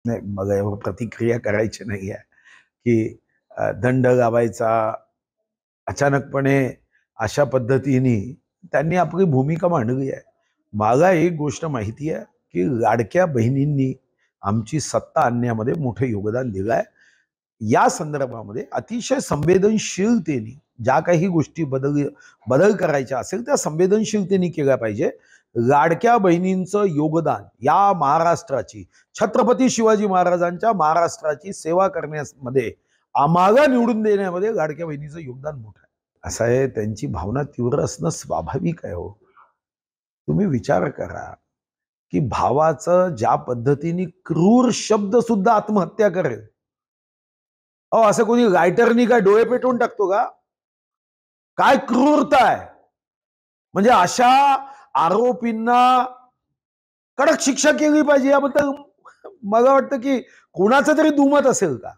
नाही, मला एवढं प्रतिक्रिया करायची नाही आहे, की दंड लावायचा अचानकपणे अशा पद्धतीने त्यांनी आपली भूमिका मांडली आहे. मला एक गोष्ट माहिती आहे, की लाडक्या बहिणींनी आमची सत्ता आणण्यामध्ये मोठं योगदान दिलं आहे. या संदर्भामध्ये अतिशय संवेदनशीलतेने ज्या काही गोष्टी बदल करायच्या असेल त्या संवेदनशीलतेने केल्या पाहिजे. लाडक्या बहिणींचं योगदान या महाराष्ट्राची, छत्रपती शिवाजी महाराजांच्या महाराष्ट्राची सेवा करण्यामध्ये, आम्हाला निवडून देण्यामध्ये लाडक्या बहिणीचं योगदान मोठं आहे. असं आहे, त्यांची भावना तीव्र असणं स्वाभाविक आहे हो. तुम्ही विचार करा की भावाचं ज्या पद्धतीने क्रूर शब्द सुद्धा आत्महत्या करेल. अहो, असं कोणी रायटरनी काय डोळे पेटवून टाकतो का? काय क्रूरता आहे. म्हणजे अशा आरोपींना कडक शिक्षा केली पाहिजे याबद्दल मला वाटतं की कोणाचं तरी दुमत असेल का?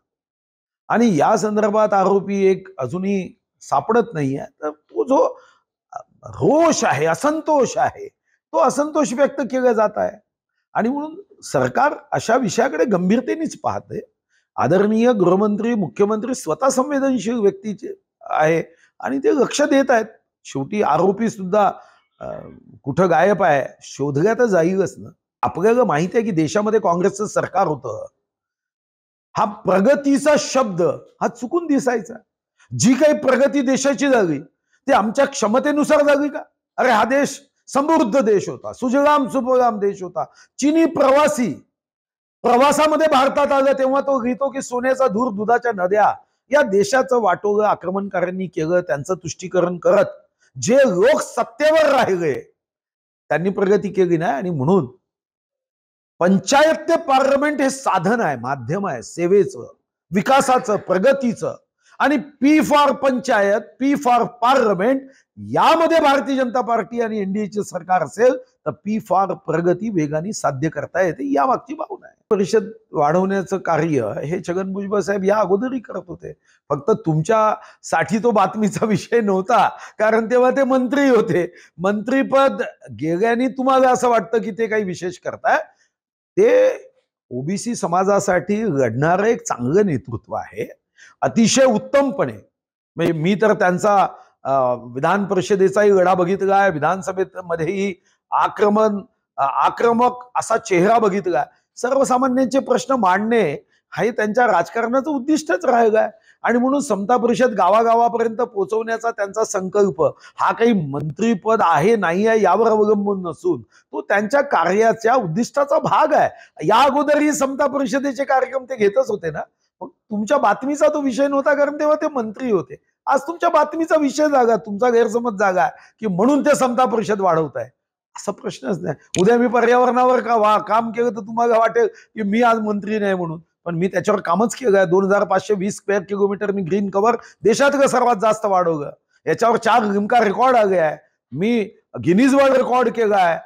आणि या संदर्भात आरोपी एक अजूनही सापडत नाहीये. तर तो जो रोष आहे, असंतोष आहे, तो असंतोष व्यक्त केला जात आहे. आणि म्हणून सरकार अशा विषयाकडे गंभीरतेनेच पाहते. आदरणीय गृहमंत्री, मुख्यमंत्री स्वतः संवेदनशील व्यक्तीचे आहे आणि ते लक्ष देत आहेत. शेवटी आरोपी सुद्धा कुठं गायब आहे, शोधल्या तर जाईलच ना. आपल्याला माहिती आहे की देशामध्ये काँग्रेसचं सरकार होतं. हा प्रगतीचा शब्द हा चुकून दिसायचा. जी काही प्रगती देशाची झाली ती आमच्या क्षमतेनुसार झाली का? अरे हा देश समृद्ध देश होता, सुजलाम सुफलाम देश होता. चीनी प्रवासी प्रवासामध्ये भारतात आलं तेव्हा तो लिहितो की सोन्याचा धूर दुधाच्या नद्या. या देशाचं वाटोळं आक्रमणकारांनी केलं. त्यांचं तुष्टीकरण करत जे लोक सत्तेवर राहिले त्यांनी प्रगती केली नाही. आणि म्हणून पंचायत ते पार्लमेंट हे साधन आहे, माध्यम आहे सेवेचं, विकासाचं, प्रगतीचं. आणि P for panchayat, P for parliament यामध्ये भारतीय जनता पार्टी आणि एनडीएचे सरकार असेल तर पी फॉर प्रगती वेगाने साध्य करता येते, या मागची भावना आहे. परिषद वाढवण्याचं कार्य हे छगन भुजबळ साहेब या अगोदरही करत होते. फक्त तुमच्यासाठी तो बातमीचा विषय नव्हता, कारण तेव्हा ते मंत्री होते. मंत्रीपद गेल्याने तुम्हाला असं वाटतं की ते काही विशेष करताय. ते ओबीसी समाजासाठी लढणारं एक चांगलं नेतृत्व आहे. अतिशय उत्तमपणे, म्हणजे मी तर त्यांचा विधान परिषदेचाही लढा बघितला आहे, विधानसभेमध्येही आक्रमक असा चेहरा बघितला. सर्वसामान्यांचे प्रश्न मांडणे हे त्यांच्या राजकारणाचं उद्दिष्टच राहिलं आहे. आणि म्हणून समता परिषद गावागावापर्यंत पोहोचवण्याचा त्यांचा संकल्प हा काही मंत्रीपद आहे नाही आहे यावर अवलंबून नसून तो त्यांच्या कार्याच्या उद्दिष्टाचा भाग आहे. या अगोदरही समता परिषदेचे कार्यक्रम ते घेतच होते ना. मग तुमच्या बातमीचा तो विषय नव्हता, कारण तेव्हा ते मंत्री होते. आज तुमच्या बातमीचा विषय जागा, तुमचा गैरसमज जागा की म्हणून ते समता परिषद वाढवत आहे, असा प्रश्नच नाही. उद्या मी पर्यावरणावर काम केलं तर तुम्हाला वाटेल की मी आज मंत्री नाही म्हणून, पण मी त्याच्यावर कामच केलं आहे. 2520 स्क्वेअर किलोमीटर मी ग्रीन कव्हर देशातलं सर्वात जास्त वाढवलं. याच्यावर 4 लिम्का रेकॉर्ड आले आहे. मी गिनीज वर्ल्ड रेकॉर्ड केला आहे.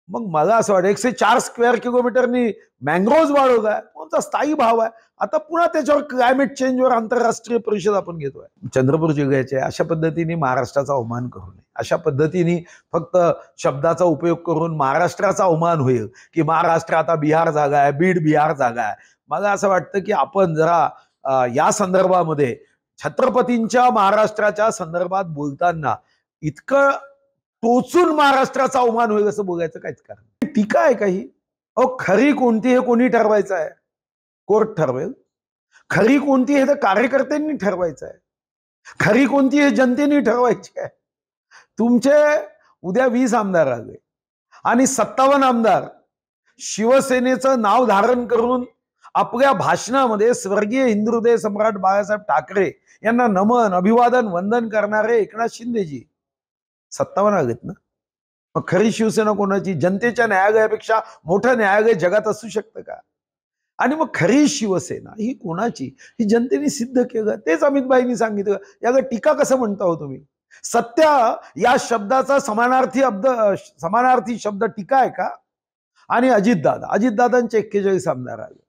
मग मला असं वाटतं 104 स्क्वेअर किलोमीटरनी मँग्रोव्ज वाढवलाय. कोणता स्थायी भाव आहे. आता पुन्हा त्याच्यावर क्लायमेट चेंजवर आंतरराष्ट्रीय परिषद आपण घेतोय. चंद्रपूर जिल्ह्याचे अशा पद्धतीने महाराष्ट्राचा अवमान करू नये. अशा पद्धतीने फक्त शब्दाचा उपयोग करून महाराष्ट्राचा अवमान होईल की महाराष्ट्र आता बिहार जागा आहे, बीड बिहार जागा आहे. मला असं वाटतं की आपण जरा या संदर्भामध्ये छत्रपतींच्या महाराष्ट्राच्या संदर्भात बोलताना इतकं टोचून महाराष्ट्राचा अवमान होईल असं बोलायचं काहीच कारण. टीका आहे काही. अहो, खरी कोणती हे कोणी ठरवायचं आहे? कोर्ट ठरवेल. खरी कोणती हे तर कार्यकर्त्यांनी ठरवायचं आहे. खरी कोणती हे जनतेने ठरवायची आहे. तुमचे उद्या 20 आमदार आले आणि 57 आमदार शिवसेनेचं नाव धारण करून आपल्या भाषणामध्ये स्वर्गीय हिंदुहृदय सम्राट बाळासाहेब ठाकरे यांना नमन, अभिवादन, वंदन करणारे एकनाथ शिंदेजी 57 आलेत ना. मग खरी शिवसेना कोणाची? जनतेच्या न्यायालयापेक्षा मोठं न्यायालय जगात असू शकतं का? आणि मग खरी शिवसेना ही कोणाची ही जनतेने सिद्ध केलं. तेच अमितभाईंनी सांगितलं. याला टीका कसं म्हणता हो तुम्ही? सत्य या शब्दाचा समानार्थी शब्द टीका आहे का? आणि अजितदादांचे 41 आमदार आले.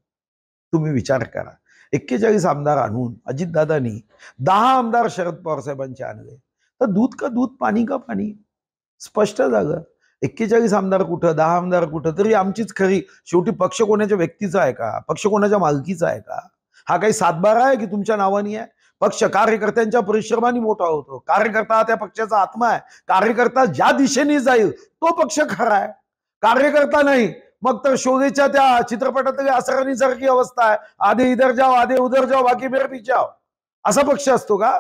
तुम्ही विचार करा, 41 आमदार आणून अजितदादांनी 10 आमदार शरद पवार साहेबांचे आणले. तर दूध का दूध, पाणी का पाणी, स्पष्ट झालं. 41 आमदार कुठं, 10 आमदार कुठं, तरी आमचीच खरी. शेवटी पक्ष कोणाच्या व्यक्तीचा आहे का? पक्ष कोणाच्या मालकीचा आहे का? हा काही सातबारा आहे की तुमच्या नावानी आहे? पक्ष कार्यकर्त्यांच्या परिश्रमाने मोठा होतो. कार्यकर्ता हा त्या पक्षाचा आत्मा आहे. कार्यकर्ता ज्या दिशेने जाईल तो पक्ष खरा आहे. कार्यकर्ता नाही मग तर शोधेच्या त्या चित्रपटातली असरानी सारखी अवस्था आहे. आधे इधर जाओ, आधे उधर जाओ, बाकी मेरे पीछे आओ. असा पक्ष असतो का?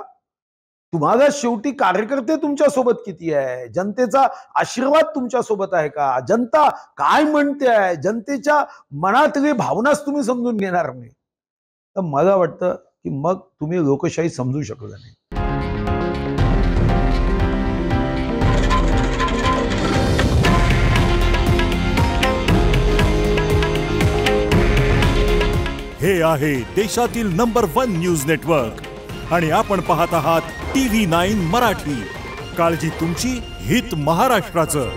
तुम्हाला शेवटी कार्यकर्ते तुमच्या सोबत किती आहे? जनतेचा आशीर्वाद तुमच्या सोबत आहे का? जनता काय म्हणते आहे? जनतेच्या मनातली भावनाच तुम्ही समजून घेणार नाही, तर मला वाटतं की मग तुम्ही लोकशाही समजू शकला नाही. हे आहे देशातील नंबर 1 न्यूज नेटवर्क आणि आपण पाहत आहात TV9 मराठी. काळजी तुमची, हित महाराष्ट्राचं.